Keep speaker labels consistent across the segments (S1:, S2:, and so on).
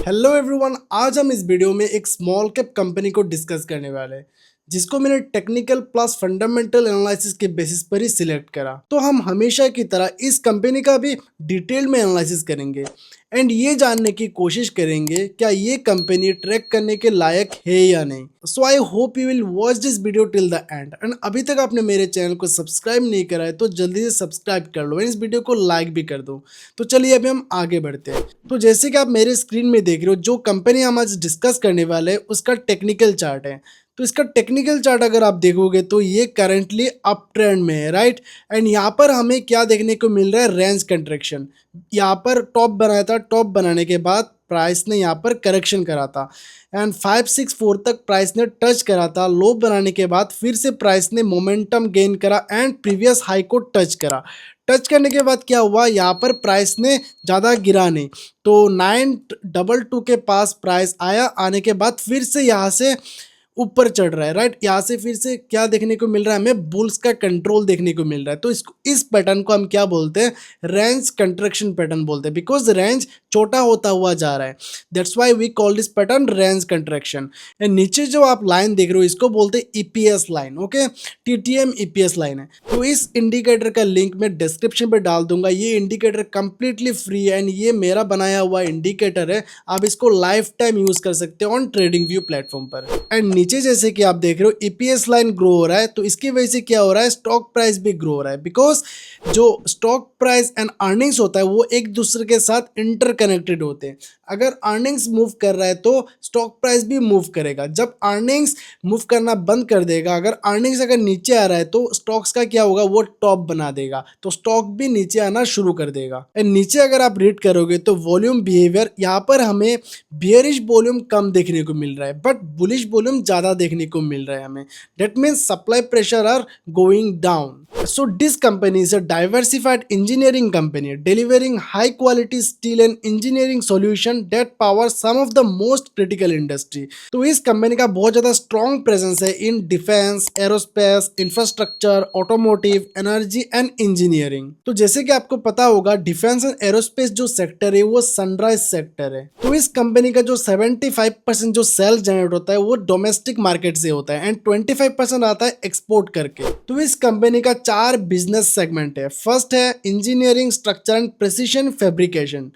S1: Hello everyone, आज हम इस वीडियो में एक स्मॉल कैप कंपनी को डिस्कस करने वाले हैं जिसको मैंने टेक्निकल प्लस फंडामेंटल एनालिसिस के बेसिस पर ही सिलेक्ट करा। तो हम हमेशा की तरह इस कंपनी का भी डिटेल में एनालिसिस करेंगे एंड ये जानने की कोशिश करेंगे क्या ये कंपनी ट्रैक करने के लायक है या नहीं। So I hope you will watch this video till the end and अभी तक आपने मेरे चैनल को सब्सक्राइब नहीं करा है तो जल्दी से सब्सक्राइब कर लो एंड इस वीडियो को लाइक भी कर दो। तो चलिए अभी हम आगे बढ़ते हैं। तो जैसे कि आप मेरे स्क्रीन में देख रहे हो, जो कंपनी हम आज डिस्कस करने वाले हैं उसका टेक्निकल चार्ट है। तो इसका टेक्निकल चार्ट अगर आप देखोगे तो ये करंटली अप ट्रेंड में है, राइट। एंड यहाँ पर हमें क्या देखने को मिल रहा है, रेंज कंट्रैक्शन। यहाँ पर टॉप बनाया था, टॉप बनाने के बाद प्राइस ने यहाँ पर करेक्शन करा था एंड 564 तक प्राइस ने टच करा था। लो बनाने के बाद फिर से प्राइस ने मोमेंटम गेन करा एंड प्रीवियस हाई को टच करा। टच करने के बाद क्या हुआ, यहाँ पर प्राइस ने ज़्यादा गिरा नहीं, तो 922 के पास प्राइस आया। आने के बाद फिर से यहाँ से ऊपर चढ़ रहा है, राइट। यहाँ से फिर से क्या देखने को मिल रहा है, हमें बुल्स का कंट्रोल देखने को मिल रहा है। तो इस पैटर्न को हम क्या बोलते हैं, रेंज कंट्रैक्शन पैटर्न बोलते हैं, बिकॉज रेंज छोटा होता हुआ जा रहा है। That's why we call this pattern range contraction. And नीचे जो आप लाइन देख रहे हो इसको बोलते हैं EPS line, okay. TTM EPS line है। तो इस इंडिकेटर का लिंक मैं डिस्क्रिप्शन पे डाल दूंगा। ये इंडिकेटर कंप्लीटली फ्री है एंड ये मेरा बनाया हुआ इंडिकेटर है। आप इसको लाइफ टाइम यूज कर सकते हो ऑन ट्रेडिंग व्यू प्लेटफॉर्म पर। एंड नीचे जैसे कि आप देख रहे हो ईपीएस लाइन ग्रो हो रहा है, तो इसकी वजह से क्या हो रहा है, स्टॉक प्राइस भी ग्रो हो रहा है। बिकॉज जो स्टॉक प्राइस एंड अर्निंग्स होता है वो एक दूसरे के साथ इंटरकनेक्टेड होते हैं। अगर अर्निंग्स मूव कर रहा है तो स्टॉक प्राइस भी मूव करेगा। जब अर्निंग्स मूव करना बंद कर देगा, अगर अर्निंग्स अगर नीचे आ रहा है तो स्टॉक्स का क्या होगा, वो टॉप बना देगा, तो स्टॉक भी नीचे आना शुरू कर देगा। एंड नीचे अगर आप रीड करोगे तो वॉल्यूम बिहेवियर, यहाँ पर हमें बियरिश वॉल्यूम कम देखने को मिल रहा है बट बुलिश वॉल्यूम ज़्यादा देखने को मिल रहा है हमें। That means supply pressure are going down. So this company is a diversified engineering company delivering high quality steel and engineering solution that power some of the most critical industry. तो इस company का बहुत ज़्यादा strong presence है in defence, aerospace, infrastructure, automotive, energy and engineering. तो जैसे कि आपको पता होगा डिफेंस एंड एरोस्पेस जो सेक्टर है वो सनराइज सेक्टर है। तो इस कंपनी का जो 75% जो सेल जनरेट होता है वो डोमेस्टिक मार्केट से होता है एंड 25% आता है एक्सपोर्ट करके। तो इस कंपनी का 4 बिजनेस सेगमेंट है। फर्स्ट है engineering, structure and precision fabrication,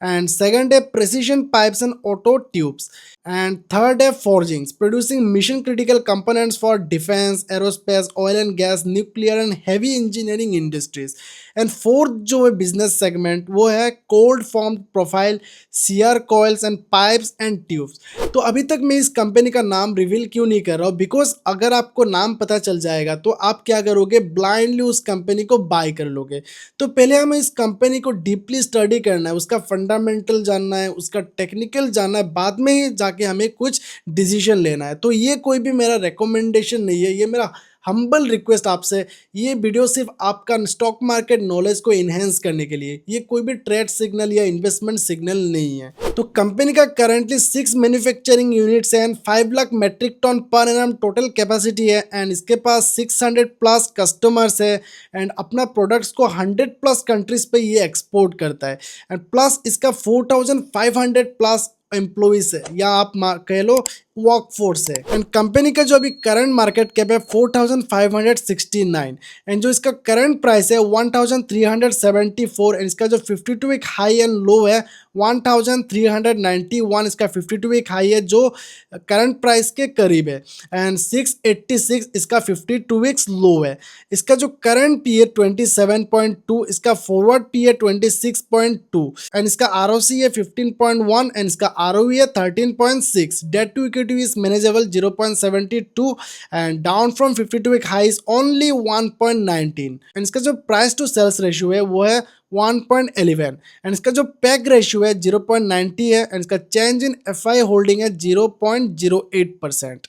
S1: and second है precision pipes and auto tubes, and third है forgings producing mission critical components for defence, aerospace, oil and gas, nuclear and heavy engineering industries, and fourth जो है business segment वो है cold form profile, CR coils and pipes and tubes. तो अभी तक मैं इस कंपनी का नाम रिवील क्यों नहीं कर रहा हूँ, बिकॉज अगर आपको नाम पता चल जाएगा तो आप क्या करोगे, ब्लाइंडली उस कंपनी को बाय कर लोगे। तो पहले हमें इस कंपनी को डीपली स्टडी करना है, उसका फंडामेंटल जानना है, उसका टेक्निकल जानना है, बाद में ही जाके हमें कुछ डिसीजन लेना है। तो ये कोई भी मेरा रिकमेंडेशन नहीं है, ये मेरा हम्बल रिक्वेस्ट आपसे। ये वीडियो सिर्फ आपका स्टॉक मार्केट नॉलेज को इन्हेंस करने के लिए, ये कोई भी ट्रेड सिग्नल या इन्वेस्टमेंट सिग्नल नहीं है। तो कंपनी का currently 6 manufacturing units and 5 lakh metric tonne per annum total capacity है एंड इसके पास 600 प्लस कस्टमर्स है एंड अपना प्रोडक्ट्स को 100 प्लस कंट्रीज पे ये एक्सपोर्ट करता है एंड प्लस इसका 4500 प्लस एम्प्लॉइज है या आप कह लो वर्कफोर्स है। एंड कंपनी का जो अभी करंट मार्केट कैप है 4569 एंड जो इसका करंट प्राइस है 1374 एंड इसका जो 52 वीक हाई एंड लो है 1391, इसका 52 वीक हाई है जो करंट प्राइस के करीब है एंड 686 इसका 52 वीक्स लो है। इसका जो करंट पी है 27.2, इसका फॉरवर्ड पी है 26.2 एंड इसका आरओसी है 15.1 एंड इसका आरओई है 13.6। Debt to equity is manageable 0.72 and down from 52 week high is only 1.19 and इसका जो प्राइस टू सेल्स रेशियो है वो है 1.11 एंड इसका जो पैक रेशियो है 0.90 है एंड इसका चेंज इन एफआई होल्डिंग है 0.08%।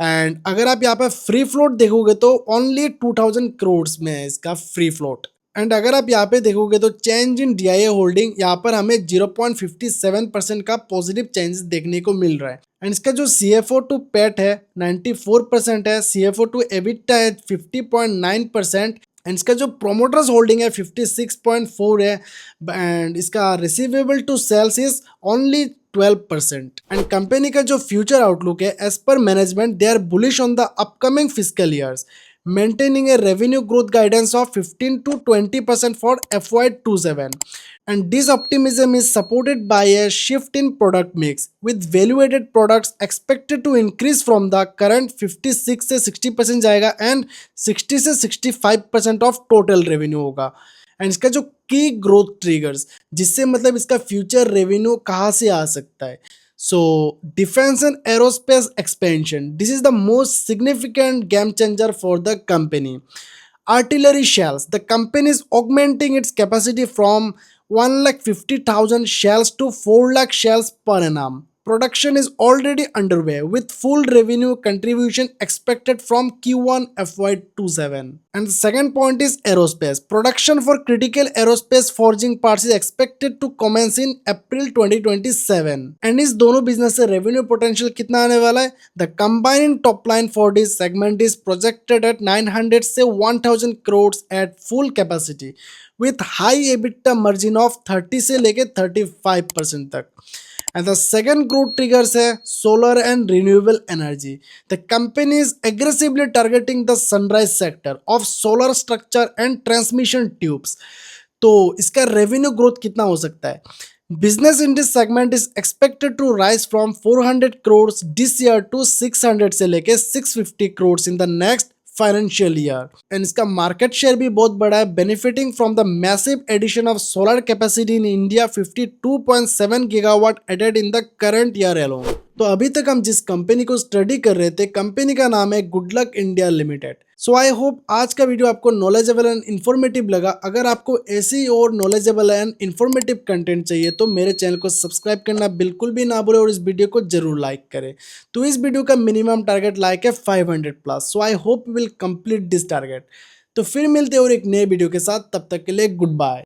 S1: एंड अगर आप यहाँ पे फ्री फ्लोट देखोगे तो ओनली 2000 करोड़ में है इसका फ्री फ्लोट। एंड अगर आप यहाँ पे देखोगे तो चेंज इन डीआईए होल्डिंग यहाँ पर हमें 0.57% का पॉजिटिव चेंजेस देखने को मिल रहा है एंड इसका जो CFO टू पैट है 94% है, CFO टू एबिटा है 50.9% एंड इसका जो प्रोमोटर्स होल्डिंग है 56.4 है एंड इसका receivable to sales is only 12%। And company का जो फ्यूचर आउटलुक है, as per management they are bullish on the upcoming physical years, maintaining a revenue growth guidance of 15 to 20% for FY27. And this optimism is supported by a shift in product mix, with value-added products expected to increase from the current 56 से 60% जाएगा and 60 से 65% of total revenue होगा। And इसका जो की growth triggers, जिससे मतलब इसका फ्यूचर रेवेन्यू कहाँ से आ सकता है। So, defense and aerospace expansion. This is the most significant game changer for the company. Artillery shells. The company is augmenting its capacity from 1,50,000 shells to 4 lakh shells per annum. Production is already underway with full revenue contribution expected from Q1 FY27. And the second point is aerospace. Production for critical aerospace forging parts is expected to commence in April 2027. And इस दोनों business से revenue potential कितना आने वाला है? The combined top line for this segment is projected at 900 से 1000 crores at full capacity with high EBITDA margin of 30 से लेके 35% तक। And the second growth triggers है solar and renewable energy. The company is aggressively targeting the sunrise sector of solar structure and transmission tubes. तो इसका revenue growth कितना हो सकता है? Business in this segment is expected to rise from 400 crores this year to 600 से लेके 650 crores in the next financial year. And इसका market share भी बहुत बड़ा है, benefiting from the massive addition of solar capacity in India, 52.7 gigawatt added in the current year alone. तो अभी तक हम जिस कंपनी को स्टडी कर रहे थे, कंपनी का नाम है good luck India limited. So I hope आज का वीडियो आपको नॉलेजेबल एंड इन्फॉर्मेटिव लगा। अगर आपको ऐसी और नॉलेजेबल एंड इन्फॉर्मेटिव कंटेंट चाहिए तो मेरे चैनल को सब्सक्राइब करना बिल्कुल भी ना भूलें और इस वीडियो को जरूर लाइक करें। तो इस वीडियो का मिनिमम टारगेट लाइक है 500 plus. So I hope will complete this target. तो फिर मिलते हैं और एक नए वीडियो के साथ, तब तक के लिए गुड बाय।